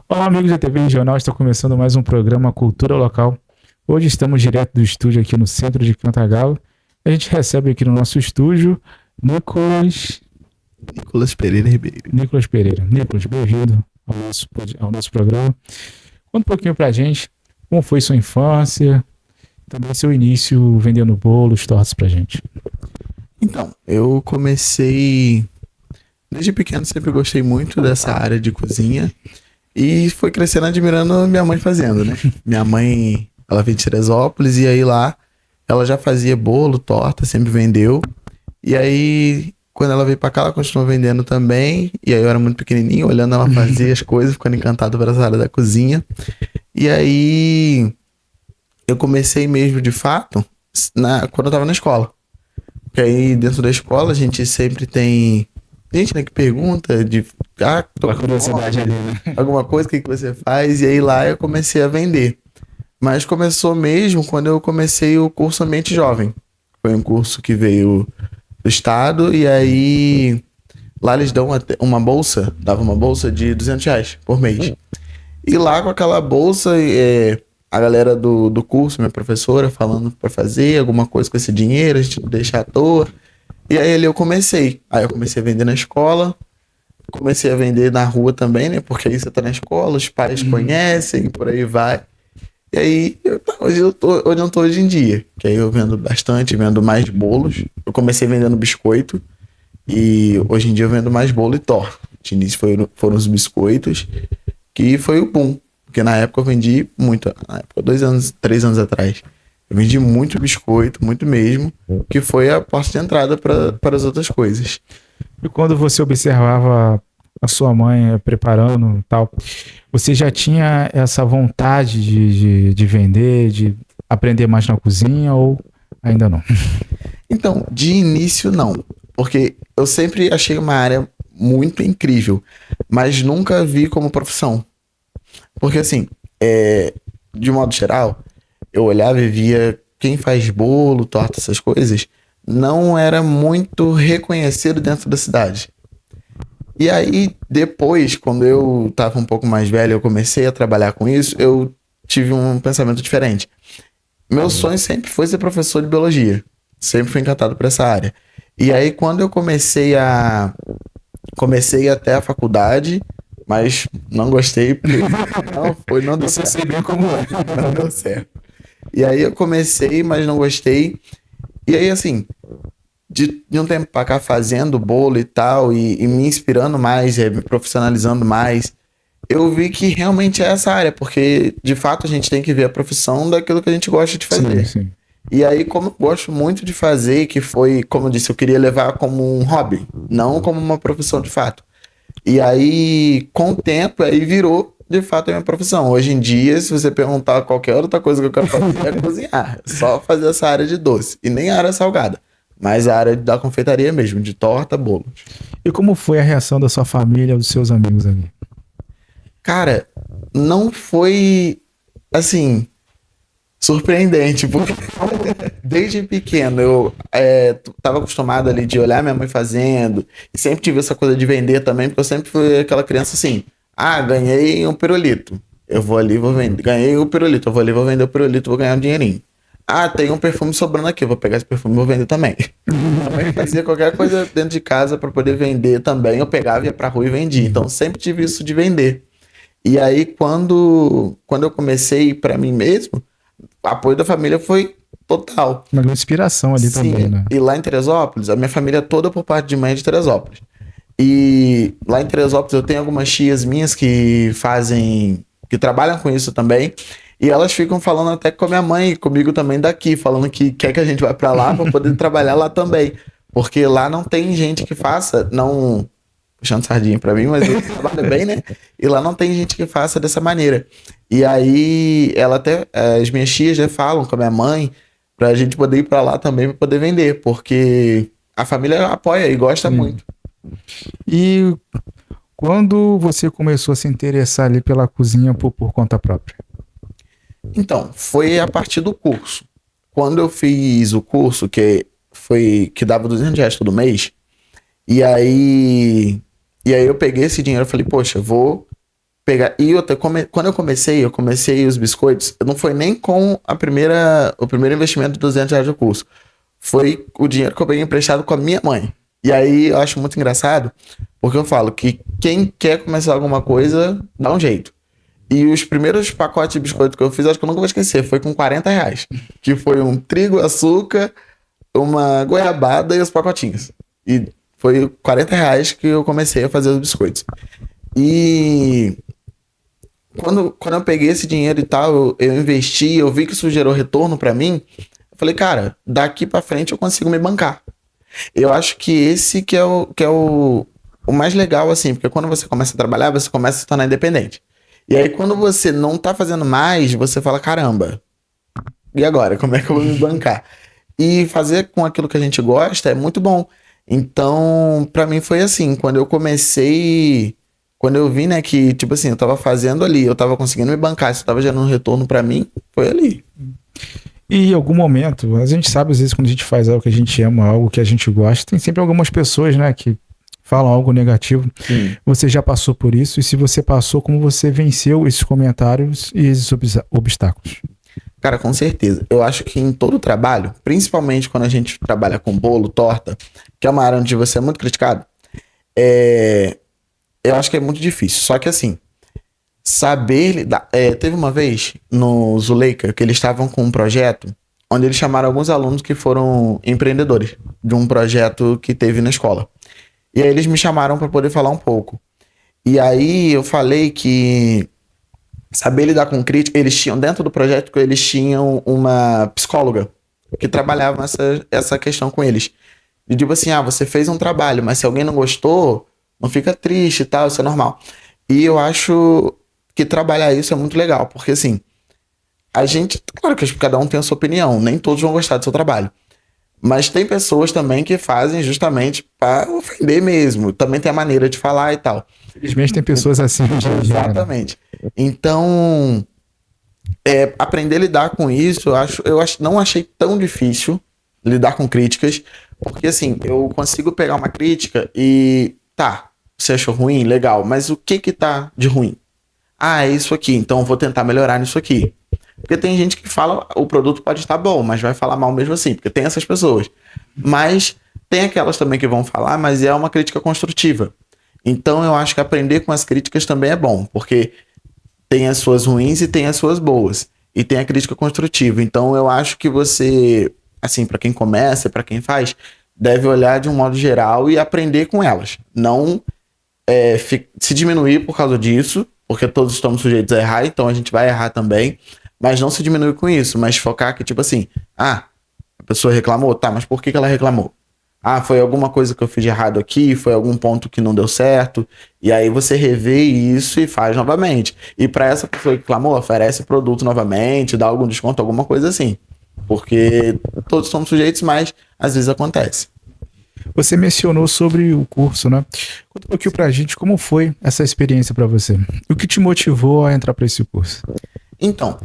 Olá, amigos da TV Regional, está começando mais um programa Cultura Local. Hoje estamos direto do estúdio aqui no centro de Cantagalo. A gente recebe aqui no nosso estúdio Nicolas Pereira Ribeiro. Nicolas Pereira. Nicolas, bem-vindo ao nosso programa. Conta um pouquinho pra gente como foi sua infância, também seu início vendendo bolos, tortas pra gente. Então, eu comecei. Desde pequeno sempre gostei muito dessa área de cozinha e foi crescendo admirando minha mãe fazendo, né? Minha mãe, ela veio de Teresópolis e aí lá ela já fazia bolo, torta, sempre vendeu. E aí, quando ela veio pra cá, ela continuou vendendo também. E aí eu era muito pequenininho, olhando ela fazer as coisas, ficando encantado por essa área da cozinha. E aí eu comecei mesmo de fato quando eu tava na escola. Porque aí dentro da escola a gente sempre tem gente, né, que pergunta tô Pela com curiosidade ali, fome, né? alguma coisa, o que que você faz? E aí lá eu comecei a vender. Mas começou mesmo quando eu comecei o curso Ambiente Jovem. Foi um curso que veio do estado e aí lá eles dão uma bolsa, dava uma bolsa de R$ 200 por mês. E lá com aquela bolsa, a galera do curso, minha professora, falando pra fazer alguma coisa com esse dinheiro, a gente não deixa à toa. E aí ali eu comecei. Aí eu comecei a vender na escola, comecei a vender na rua também, né? Porque aí você tá na escola, os pais conhecem, por aí vai. E aí, hoje eu tô onde eu tô hoje em dia. Que aí eu vendo bastante, vendo mais bolos. Eu comecei vendendo biscoito e hoje em dia eu vendo mais bolo e torta. De início foram os biscoitos, que foi o boom. Porque na época eu vendi muito. Na época, 2 anos, 3 anos atrás. Eu vendi muito biscoito, muito mesmo, que foi a porta de entrada para as outras coisas. E quando você observava a sua mãe preparando e tal, você já tinha essa vontade de vender, de aprender mais na cozinha ou ainda não? Então, de início não, porque eu sempre achei uma área muito incrível, mas nunca vi como profissão. Porque assim, de modo geral, eu olhava e via quem faz bolo, torta, essas coisas, não era muito reconhecido dentro da cidade. E aí, depois, quando eu tava um pouco mais velho, eu comecei a trabalhar com isso, eu tive um pensamento diferente. Meu sonho sempre foi ser professor de biologia. Sempre fui encantado por essa área. E aí, quando eu comecei até a faculdade, mas não gostei, porque não deu Isso eu certo. sei bem como é. Não deu certo. E aí eu comecei, mas não gostei. E aí, assim, de um tempo pra cá fazendo bolo e tal, e me inspirando mais, me profissionalizando mais, eu vi que realmente é essa área, porque de fato a gente tem que ver a profissão daquilo que a gente gosta de Sim, fazer. sim. E aí, como eu gosto muito de fazer, que foi, como eu disse, eu queria levar como um hobby, não como uma profissão de fato. E aí, com o tempo, aí virou de fato a minha profissão. Hoje em dia, se você perguntar qualquer outra coisa que eu quero fazer, é cozinhar. É só fazer essa área de doce. E nem a área salgada, mas a área da confeitaria mesmo, de torta, bolos. E como foi a reação da sua família, dos seus amigos ali? Cara, não foi assim surpreendente, porque desde pequeno eu tava acostumado ali de olhar minha mãe fazendo, e sempre tive essa coisa de vender também, porque eu sempre fui aquela criança assim: ah, ganhei um pirulito, eu vou ali, vou vender. Ganhei um pirulito, eu vou ali, vou vender o pirulito, vou ganhar um dinheirinho. Ah, tem um perfume sobrando aqui, eu vou pegar esse perfume e vou vender também. Também fazia qualquer coisa dentro de casa para poder vender também, eu pegava, ia pra rua e vendia. Então sempre tive isso de vender. E aí, quando eu comecei para mim mesmo, o apoio da família foi total. Uma grande inspiração ali também, Sim, né? e lá em Teresópolis, a minha família toda por parte de mãe é de Teresópolis. E lá em Teresópolis eu tenho algumas tias minhas que trabalham com isso também. E elas ficam falando até com a minha mãe e comigo também daqui, falando que quer que a gente vá para lá para poder trabalhar lá também. Porque lá não tem gente que faça, não puxando sardinha pra mim, mas eu trabalho bem, né? E lá não tem gente que faça dessa maneira. E aí, as minhas tias já falam com a minha mãe pra gente poder ir pra lá também pra poder vender, porque a família apoia e gosta Sim. muito. E quando você começou a se interessar ali pela cozinha por conta própria? Então, foi a partir do curso. Quando eu fiz o curso, que dava R$ 200 todo mês, e aí eu peguei esse dinheiro e falei, poxa, vou pegar. E outra, quando eu comecei os biscoitos, não foi nem com o primeiro investimento de R$ 200 do curso. Foi o dinheiro que eu peguei emprestado com a minha mãe. E aí eu acho muito engraçado, porque eu falo que quem quer começar alguma coisa, dá um jeito. E os primeiros pacotes de biscoito que eu fiz, acho que eu nunca vou esquecer, foi com R$ 40. Que foi um trigo, açúcar, uma goiabada e os pacotinhos. E foi R$ 40 que eu comecei a fazer os biscoitos. E quando eu peguei esse dinheiro e tal, eu investi, eu vi que isso gerou retorno pra mim. Eu falei, cara, daqui pra frente eu consigo me bancar. Eu acho que esse que é o mais legal, assim, porque quando você começa a trabalhar, você começa a se tornar independente. E aí, quando você não tá fazendo mais, você fala, caramba, e agora? Como é que eu vou me bancar? E fazer com aquilo que a gente gosta é muito bom. Então, pra mim foi assim, quando eu vi, né, que, tipo assim, eu tava fazendo ali, eu tava conseguindo me bancar, isso tava gerando retorno pra mim, foi ali. E em algum momento, a gente sabe às vezes quando a gente faz algo que a gente ama, algo que a gente gosta, tem sempre algumas pessoas, né, que falam algo negativo. Sim. Você já passou por isso? E se você passou, como você venceu esses comentários e esses obstáculos? Cara, com certeza. Eu acho que em todo trabalho, principalmente quando a gente trabalha com bolo, torta, que é uma área onde você é muito criticado, eu acho que é muito difícil. Só que assim, saber lidar. Teve uma vez no Zuleika que eles estavam com um projeto onde eles chamaram alguns alunos que foram empreendedores de um projeto que teve na escola. E aí eles me chamaram para poder falar um pouco. E aí eu falei que saber lidar com crítica, eles tinham, dentro do projeto, eles tinham uma psicóloga que trabalhava essa questão com eles. E tipo assim, você fez um trabalho, mas se alguém não gostou, não fica triste e tal, isso é normal. E eu acho que trabalhar isso é muito legal, porque assim, a gente, claro que cada um tem a sua opinião, nem todos vão gostar do seu trabalho. Mas tem pessoas também que fazem justamente para ofender mesmo. Também tem a maneira de falar e tal. Infelizmente tem pessoas assim. Exatamente. Então, aprender a lidar com isso, não achei tão difícil lidar com críticas, porque assim, eu consigo pegar uma crítica e tá, você achou ruim? Legal, mas o que tá de ruim? É isso aqui, então eu vou tentar melhorar nisso aqui. Porque tem gente que fala, o produto pode estar bom, mas vai falar mal mesmo assim, porque tem essas pessoas. Mas tem aquelas também que vão falar, mas é uma crítica construtiva. Então eu acho que aprender com as críticas também é bom, porque tem as suas ruins e tem as suas boas. E tem a crítica construtiva. Então eu acho que você, assim, para quem começa, para quem faz, deve olhar de um modo geral e aprender com elas. Não se diminuir por causa disso, porque todos estamos sujeitos a errar, então a gente vai errar também. Mas não se diminuir com isso, mas focar que, tipo assim, a pessoa reclamou, tá, mas por que ela reclamou? Foi alguma coisa que eu fiz de errado aqui, foi algum ponto que não deu certo, e aí você revê isso e faz novamente. E para essa pessoa que reclamou, oferece produto novamente, dá algum desconto, alguma coisa assim. Porque todos somos sujeitos, mas às vezes acontece. Você mencionou sobre o curso, né? Conta um pouquinho pra gente como foi essa experiência para você. O que te motivou a entrar para esse curso? Então,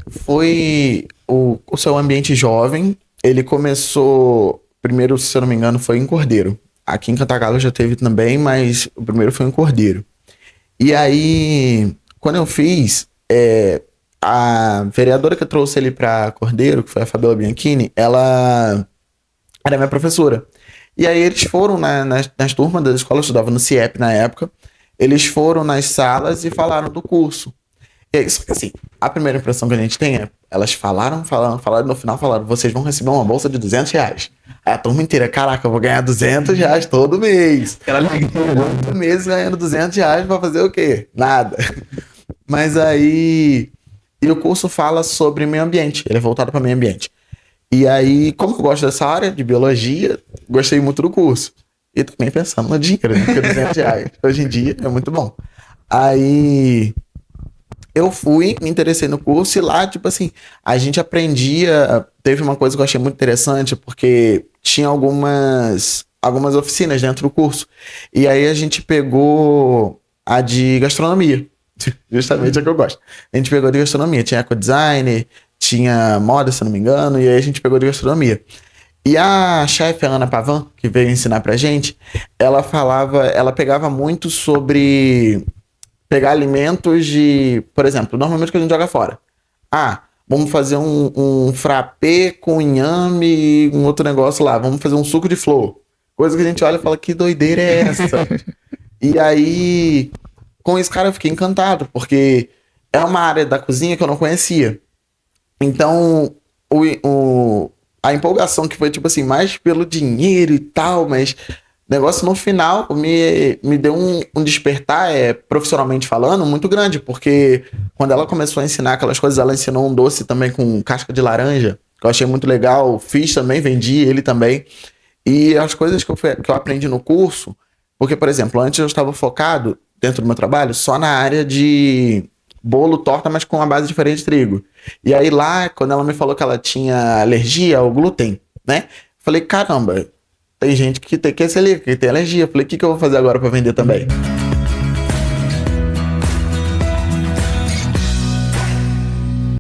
foi o seu ambiente jovem. Ele começou, primeiro, se eu não me engano, foi em Cordeiro. Aqui em Cantagalo já teve também, mas o primeiro foi em Cordeiro. E aí, quando eu fiz, a vereadora que trouxe ele para Cordeiro, que foi a Fabiola Bianchini, ela era minha professora. E aí eles foram nas turmas da escola, eu estudava no CIEP na época, eles foram nas salas e falaram do curso. E aí, só que assim, a primeira impressão que a gente tem elas falaram, no final falaram, vocês vão receber uma bolsa de R$ 200. Aí a turma inteira, caraca, eu vou ganhar R$ 200 todo mês. Todo mês ganhando R$ 200 pra fazer o quê? Nada. Mas aí, e o curso fala sobre meio ambiente, ele é voltado para meio ambiente. E aí, como eu gosto dessa área de biologia, gostei muito do curso. E também pensando no dinheiro, né? Porque R$ 200 hoje em dia é muito bom. Aí eu fui, me interessei no curso e lá, tipo assim, a gente aprendia. Teve uma coisa que eu achei muito interessante, porque tinha algumas oficinas dentro do curso. E aí a gente pegou a de gastronomia. Justamente a que eu gosto. A gente pegou de gastronomia. Tinha ecodesign, tinha moda, se eu não me engano, e aí a gente pegou de gastronomia. E a chefe, a Ana Pavan, que veio ensinar pra gente, ela pegava muito sobre pegar alimentos de... Por exemplo, normalmente que a gente joga fora. Vamos fazer um frappé com inhame e um outro negócio lá. Vamos fazer um suco de flor. Coisa que a gente olha e fala, que doideira é essa? E aí, com isso, cara, eu fiquei encantado, porque é uma área da cozinha que eu não conhecia. Então, a empolgação que foi, tipo assim, mais pelo dinheiro e tal, mas o negócio no final me deu um despertar, profissionalmente falando, muito grande, porque quando ela começou a ensinar aquelas coisas, ela ensinou um doce também com casca de laranja, que eu achei muito legal, fiz também, vendi ele também. E as coisas que eu aprendi no curso, porque, por exemplo, antes eu estava focado, dentro do meu trabalho, só na área de bolo, torta, mas com uma base diferente de trigo. E aí lá, quando ela me falou que ela tinha alergia ao glúten, né? Falei, caramba, tem gente que tem alergia. Falei, o que eu vou fazer agora para vender também?